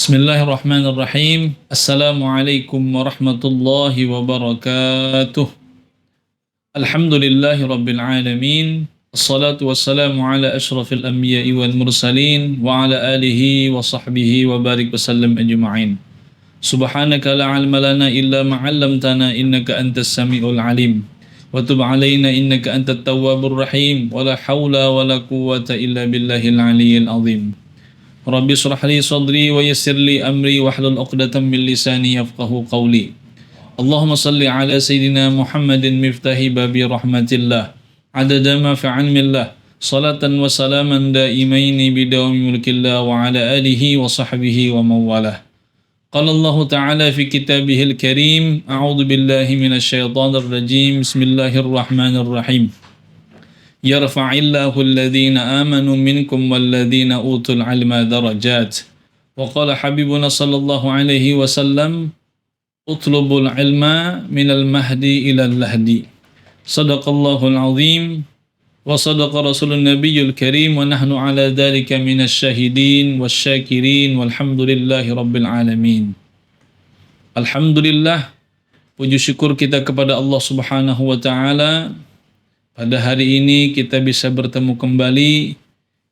Bismillahirrahmanirrahim. Assalamualaikum warahmatullahi wabarakatuh. Alhamdulillahi rabbil alamin. Assalatu wassalamu ala ashrafil anbiya'i wal mursalin wa ala alihi wa sahbihi wa barik wasallam ajma'in. Subhanaka la ilma lana illa ma 'allamtana innaka antas samiul alim. Wa tub 'alaina innaka antat tawwabur rahim. Wa la haula wa la quwwata illa billahil aliyyil azim. Rabbi shrah li sadri wa yassir li amri wahlul 'uqdatam min lisani yafqahu qawli. Allahumma salli ala sayyidina Muhammadin miftahi babi rahmatillah adada ma fi 'ilmillah salatan wa salaman daimaini bidawami mulkillah wa ala alihi wa sahbihi wa mawalah. Qala Allah ta'ala fi kitabihil karim, a'udzu billahi minasy syaithanir rajim. Bismillahirrahmanirrahim. Yarfa'illahu alladhina amanu minkum walladhina utul ilma darajat. Wa qala habibuna sallallahu alaihi wasallam, utlubul ilma minal mahdi ilal lahdi. Sadaqallahul azim wa sadaqa rasulun nabiyyul karim wa nahnu ala dhalika minasy syahidin wasyakirin walhamdulillahi rabbil alamin. Alhamdulillah, puji syukur kita kepada Allah Subhanahu wa taala. Pada hari ini kita bisa bertemu kembali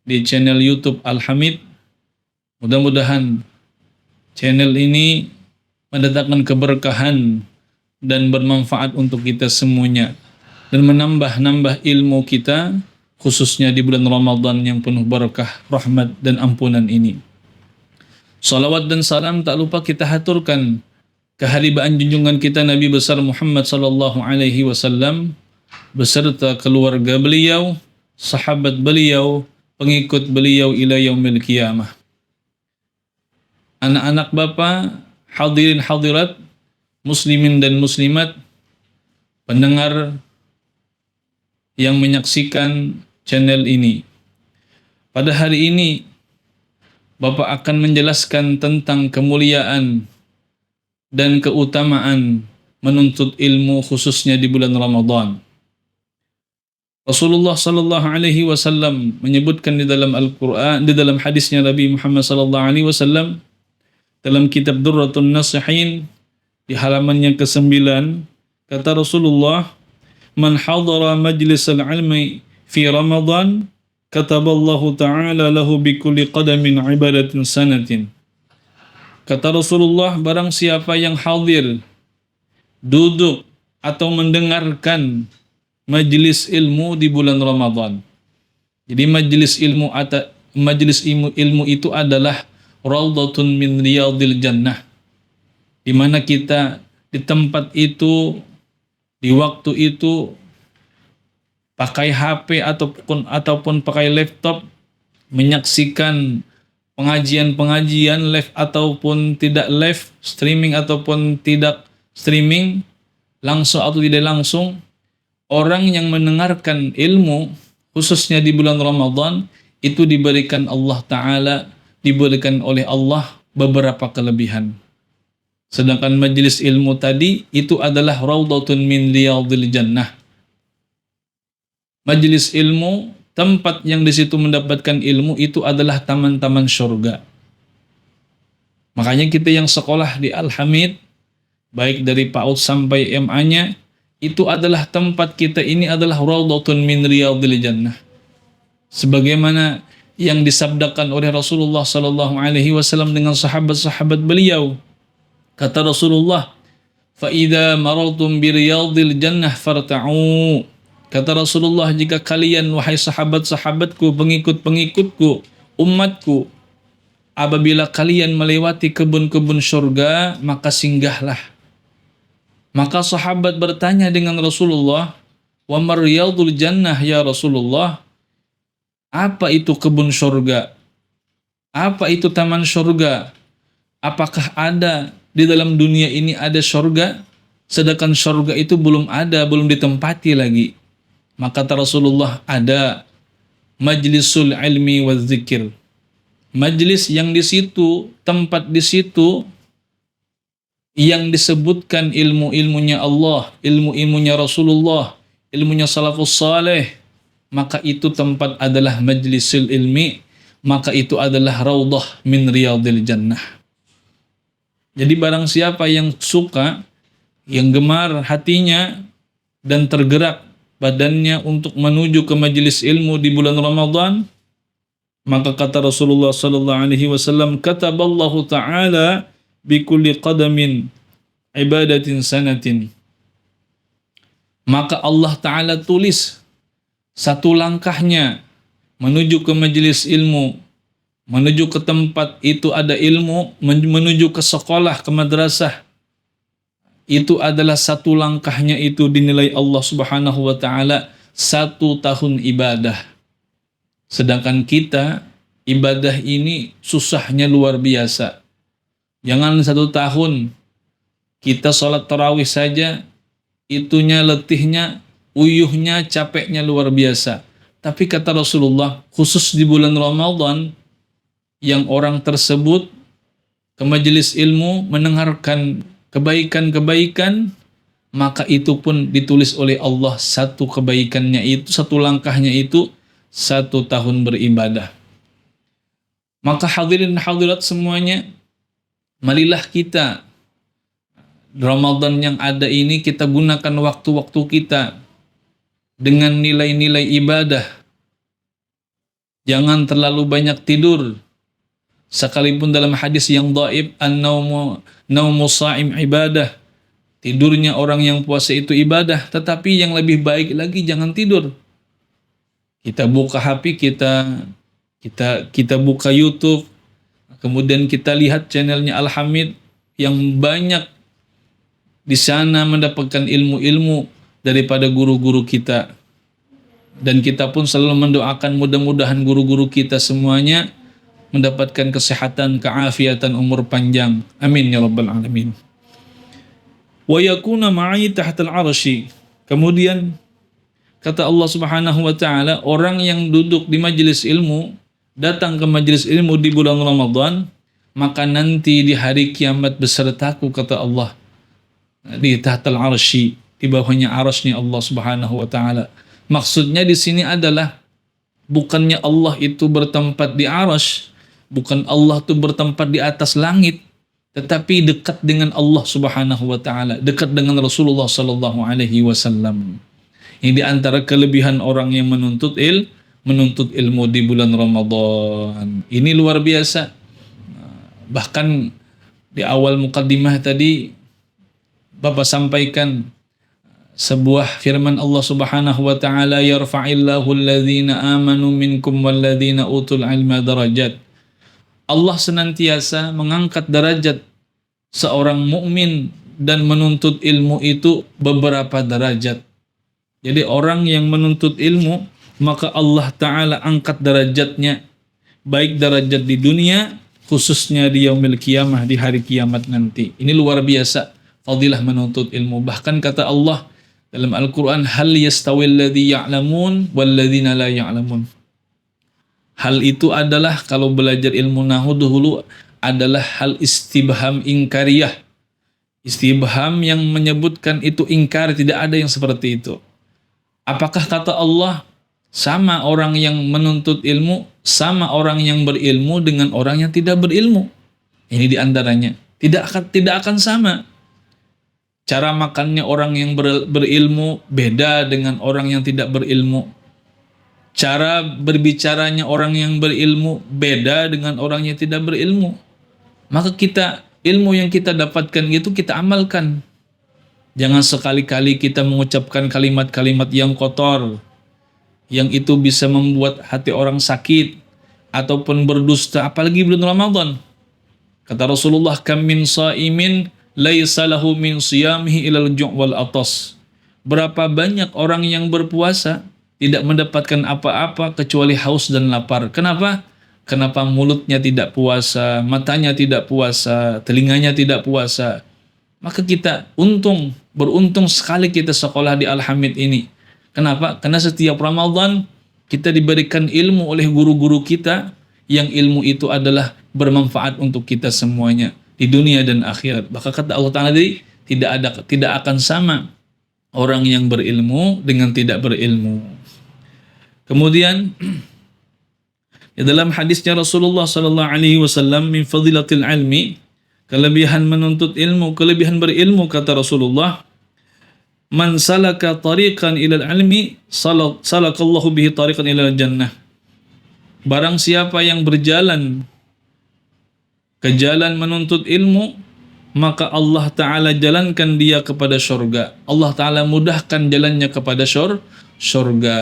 di channel YouTube Al-Hamid. Mudah-mudahan channel ini mendatangkan keberkahan dan bermanfaat untuk kita semuanya dan menambah-nambah ilmu kita, khususnya di bulan Ramadan yang penuh berkah, rahmat dan ampunan ini. Salawat dan salam tak lupa kita haturkan keharibaan junjungan kita Nabi besar Muhammad sallallahu alaihi wasallam beserta keluarga beliau, sahabat beliau, pengikut beliau ila yaumil qiyamah. Anak-anak Bapak, hadirin hadirat, muslimin dan muslimat, pendengar yang menyaksikan channel ini. Pada hari ini Bapak akan menjelaskan tentang kemuliaan dan keutamaan menuntut ilmu khususnya di bulan Ramadan. Rasulullah sallallahu alaihi wasallam menyebutkan di dalam Al-Qur'an, di dalam hadisnya Nabi Muhammad sallallahu alaihi wasallam dalam kitab Durratun Nasihin di halaman yang ke-9, kata Rasulullah, "Man hadara majlisal ilmi fi Ramadan, kataballahu ta'ala lahu bi kulli qadamin ibadatin sanatin." Kata Rasulullah, barang siapa yang hadir, duduk atau mendengarkan majlis ilmu di bulan Ramadan. Jadi majlis ilmu itu adalah raudhatun min riyadil jannah. Di mana kita di tempat itu, di waktu itu pakai HP ataupun pakai laptop menyaksikan pengajian-pengajian live ataupun tidak live, streaming ataupun tidak streaming, langsung atau tidak langsung. Orang yang mendengarkan ilmu, khususnya di bulan Ramadan, itu diberikan Allah Ta'ala, diberikan oleh Allah beberapa kelebihan. Sedangkan majlis ilmu tadi, itu adalah raudhatun min riyadil jannah. Majlis ilmu, tempat yang di situ mendapatkan ilmu, itu adalah taman-taman surga. Makanya kita yang sekolah di Al-Hamid, baik dari PAUD sampai MA-nya, itu adalah tempat kita ini adalah raudhatun min riyadil jannah. Sebagaimana yang disabdakan oleh Rasulullah sallallahu alaihi wasallam dengan sahabat-sahabat beliau. Kata Rasulullah, "Fa idza marartum bi riyadil jannah farta'u." Kata Rasulullah, jika kalian wahai sahabat-sahabatku, pengikut-pengikutku, umatku, apabila kalian melewati kebun-kebun surga, maka singgahlah. Maka sahabat bertanya dengan Rasulullah, "Wa marriyadul jannah ya Rasulullah?" Apa itu kebun surga? Apa itu taman surga? Apakah ada di dalam dunia ini ada surga? Sedangkan surga itu belum ada, belum ditempati lagi. Maka kata Rasulullah, ada majlisul ilmi wa dzikir. Majlis yang di situ, tempat di situ yang disebutkan ilmu-ilmunya Allah, ilmu-ilmunya Rasulullah, ilmunya salafus saleh, maka itu tempat adalah majlisul ilmi, maka itu adalah raudhah min riyadil jannah. Jadi barang siapa yang suka, yang gemar hatinya dan tergerak badannya untuk menuju ke majelis ilmu di bulan Ramadan, maka kata Rasulullah sallallahu alaihi wasallam, kataballahu taala bi kulli qadamin ibadatin sanatin. Maka Allah taala tulis satu langkahnya menuju ke majelis ilmu, menuju ke tempat itu ada ilmu, menuju ke sekolah, ke madrasah, itu adalah satu langkahnya itu dinilai Allah Subhanahu wa taala 1 tahun ibadah. Sedangkan kita ibadah ini susahnya luar biasa. Jangan 1 tahun kita sholat tarawih saja itunya letihnya, uyuhnya, capeknya luar biasa. Tapi kata Rasulullah, khusus di bulan Ramadan yang orang tersebut ke majelis ilmu mendengarkan kebaikan-kebaikan, maka itu pun ditulis oleh Allah satu kebaikannya itu, satu langkahnya itu 1 tahun beribadah. Maka hadirin hadirat semuanya, marilah kita Ramadan yang ada ini kita gunakan waktu-waktu kita dengan nilai-nilai ibadah. Jangan terlalu banyak tidur. Sekalipun dalam hadis yang dhaif, an-naumu sha'im ibadah. Tidurnya orang yang puasa itu ibadah, tetapi yang lebih baik lagi jangan tidur. Kita buka HP, kita buka YouTube, kemudian kita lihat channelnya Al-Hamid yang banyak di sana mendapatkan ilmu-ilmu daripada guru-guru kita. Dan kita pun selalu mendoakan mudah-mudahan guru-guru kita semuanya mendapatkan kesehatan, keafiatan, umur panjang. Amin ya rabbal alamin. Wa yakuna ma'i tahtal arsy. Kemudian kata Allah Subhanahu wa taala, orang yang duduk di majelis ilmu, datang ke majelis ilmu di bulan Ramadan, maka nanti di hari kiamat besertaku, kata Allah, di tahtal arsy, di bawahnya arasy-Nya Allah Subhanahu wa taala. Maksudnya di sini adalah bukannya Allah itu bertempat di arasy, bukan Allah itu bertempat di atas langit, tetapi dekat dengan Allah Subhanahu wa taala, dekat dengan Rasulullah sallallahu alaihi wasallam. Ini di antara kelebihan orang yang menuntut ilmu di bulan Ramadan. Ini luar biasa. Bahkan di awal mukaddimah tadi Bapak sampaikan sebuah firman Allah Subhanahu wa taala, yarfa'illahu alladhina amanu minkum walladhina utul ilma darajat. Allah senantiasa mengangkat derajat seorang mukmin dan menuntut ilmu itu beberapa derajat. Jadi orang yang menuntut ilmu, maka Allah taala angkat derajatnya, baik derajat di dunia, khususnya di yaumil qiyamah, di hari kiamat nanti. Ini luar biasa fadilah menuntut ilmu. Bahkan kata Allah dalam Al-Quran, hal yastawil ladzi ya'lamun wal ladzina la ya'lamun. Hal itu adalah, kalau belajar ilmu nahwu dahulu, adalah hal istibham ingkariyah. Istibham yang menyebutkan itu ingkar, tidak ada yang seperti itu. Apakah kata Allah sama orang yang menuntut ilmu, sama orang yang berilmu dengan orang yang tidak berilmu? Ini diantaranya. Tidak akan sama. Cara makannya orang yang berilmu beda dengan orang yang tidak berilmu. Cara berbicaranya orang yang berilmu beda dengan orang yang tidak berilmu. Maka ilmu yang kita dapatkan itu kita amalkan. Jangan sekali-kali kita mengucapkan kalimat-kalimat yang kotor, yang itu bisa membuat hati orang sakit, ataupun berdusta, apalagi bulan Ramadan. Kata Rasulullah, kam min shaimin laisa lahu min siyamihi ilal ju' wal atas. Berapa banyak orang yang berpuasa tidak mendapatkan apa-apa kecuali haus dan lapar. Kenapa? Kenapa mulutnya tidak puasa, matanya tidak puasa, telinganya tidak puasa. Maka kita beruntung sekali kita sekolah di Al-Hamid ini. Kenapa? Karena setiap Ramadan kita diberikan ilmu oleh guru-guru kita, yang ilmu itu adalah bermanfaat untuk kita semuanya di dunia dan akhirat. Maka kata Allah Ta'ala tadi, tidak akan sama orang yang berilmu dengan tidak berilmu. Kemudian di dalam hadisnya Rasulullah sallallahu alaihi wasallam, min fadilatil ilmi, kelebihan menuntut ilmu, kelebihan berilmu, kata Rasulullah, man salaka tariqan ilal ilmi salakallahu bihi tariqan ilal jannah. Barang siapa yang berjalan ke jalan menuntut ilmu, maka Allah Ta'ala jalankan dia kepada syurga. Allah Ta'ala mudahkan jalannya kepada syurga.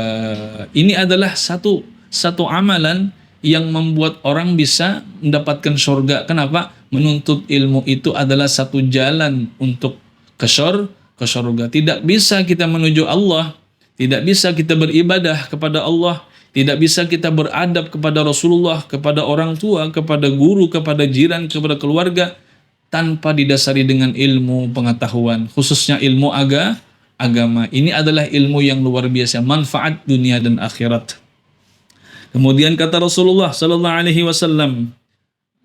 Ini adalah satu amalan yang membuat orang bisa mendapatkan syurga. Kenapa? Menuntut ilmu itu adalah satu jalan untuk ke syurga. Tidak bisa kita menuju Allah, tidak bisa kita beribadah kepada Allah, tidak bisa kita beradab kepada Rasulullah, kepada orang tua, kepada guru, kepada jiran, kepada keluarga, tanpa didasari dengan ilmu pengetahuan, khususnya ilmu agama. Ini adalah ilmu yang luar biasa, manfaat dunia dan akhirat. Kemudian kata Rasulullah sallallahu alaihi wasallam,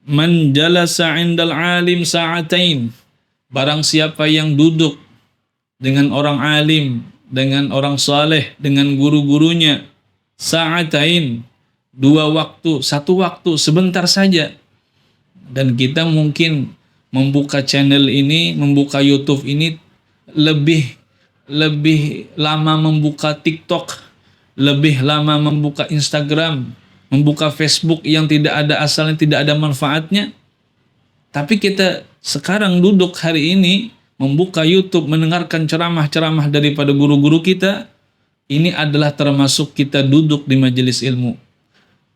man jalasa 'indal alim sa'atain, barang siapa yang duduk dengan orang alim, dengan orang saleh, dengan guru-gurunya, sa'atain, 2 waktu, 1 waktu, sebentar saja. Dan kita mungkin membuka channel ini, membuka YouTube ini lebih lama membuka TikTok, lebih lama membuka Instagram, membuka Facebook yang tidak ada asalnya, tidak ada manfaatnya. Tapi kita sekarang duduk hari ini membuka YouTube, mendengarkan ceramah-ceramah daripada guru-guru kita, ini adalah termasuk kita duduk di majelis ilmu.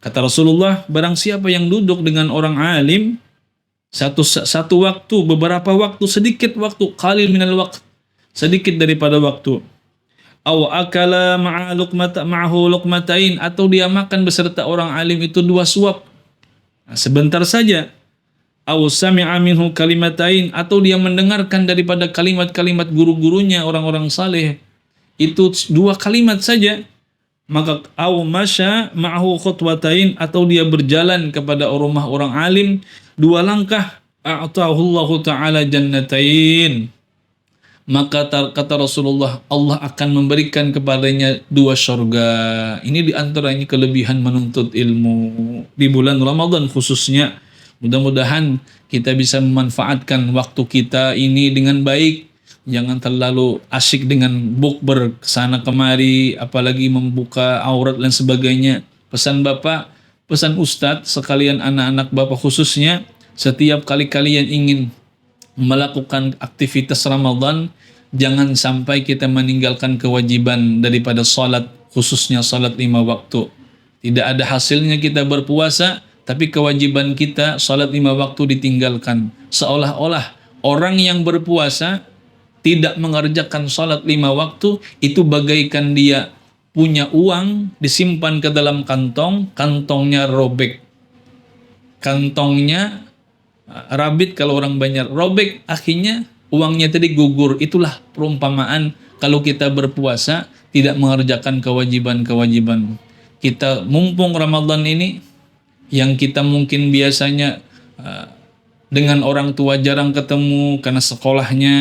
Kata Rasulullah, barang siapa yang duduk dengan orang alim, satu waktu, beberapa waktu, sedikit waktu, qalil minal waqt, sedikit daripada waktu, aw akala ma'ahu luqmatain, atau dia makan beserta orang alim itu 2 suap, sebentar saja, aw sami'a minhu kalimatain, atau dia mendengarkan daripada kalimat-kalimat guru-gurunya orang-orang saleh, itu 2 kalimat saja, maka aw masya ma'ahu khutwatain, atau dia berjalan kepada rumah orang alim 2 langkah, a'tahullahu ta'ala jannatain, maka kata Rasulullah, Allah akan memberikan kepadanya 2 syurga. Ini diantaranya kelebihan menuntut ilmu di bulan Ramadan khususnya. Mudah-mudahan kita bisa memanfaatkan waktu kita ini dengan baik. Jangan terlalu asyik dengan bukber kesana kemari, apalagi membuka aurat dan sebagainya. Pesan Bapak, pesan Ustadz, sekalian anak-anak Bapak khususnya, setiap kali kalian ingin melakukan aktivitas Ramadan, jangan sampai kita meninggalkan kewajiban daripada salat, khususnya salat 5 waktu. Tidak ada hasilnya kita berpuasa, tapi kewajiban kita salat 5 waktu ditinggalkan. Seolah-olah orang yang berpuasa tidak mengerjakan salat 5 waktu, itu bagaikan dia punya uang disimpan ke dalam kantong, kantongnya robek. Kantongnya rabit kalau orang Banjar, robek, akhirnya uangnya tadi gugur. Itulah perumpamaan kalau kita berpuasa tidak mengerjakan kewajiban-kewajiban. Kita mumpung Ramadan ini, yang kita mungkin biasanya dengan orang tua jarang ketemu karena sekolahnya,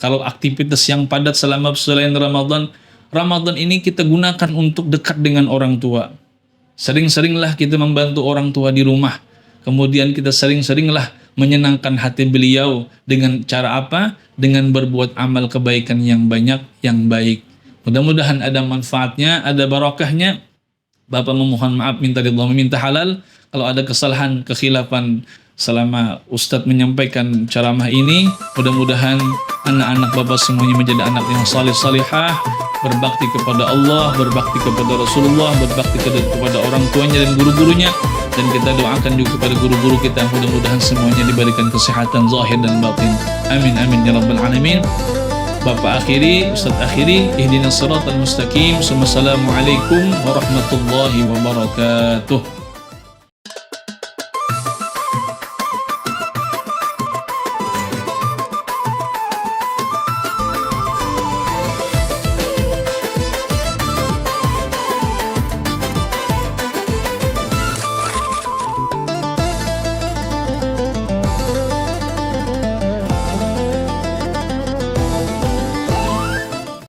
kalau aktivitas yang padat selama selain Ramadan ini kita gunakan untuk dekat dengan orang tua. Sering-seringlah kita membantu orang tua di rumah. Kemudian kita sering-seringlah menyenangkan hati beliau dengan cara apa? Dengan berbuat amal kebaikan yang banyak, yang baik. Mudah-mudahan ada manfaatnya, ada barakahnya. Bapak memohon maaf, minta ridha, meminta halal. Kalau ada kesalahan, kekhilafan selama Ustadz menyampaikan ceramah ini, mudah-mudahan anak-anak Bapak semuanya menjadi anak yang salih-salihah, berbakti kepada Allah, berbakti kepada Rasulullah, berbakti kepada orang tuanya dan guru-gurunya. Dan kita doakan juga kepada guru-guru kita, mudah-mudahan semuanya diberikan kesehatan zahir dan batin. Amin amin ya rabbal alamin. Bapak akhiri, Ustadz akhiri, ihdinas siratal mustaqim. Assalamualaikum warahmatullahi wabarakatuh.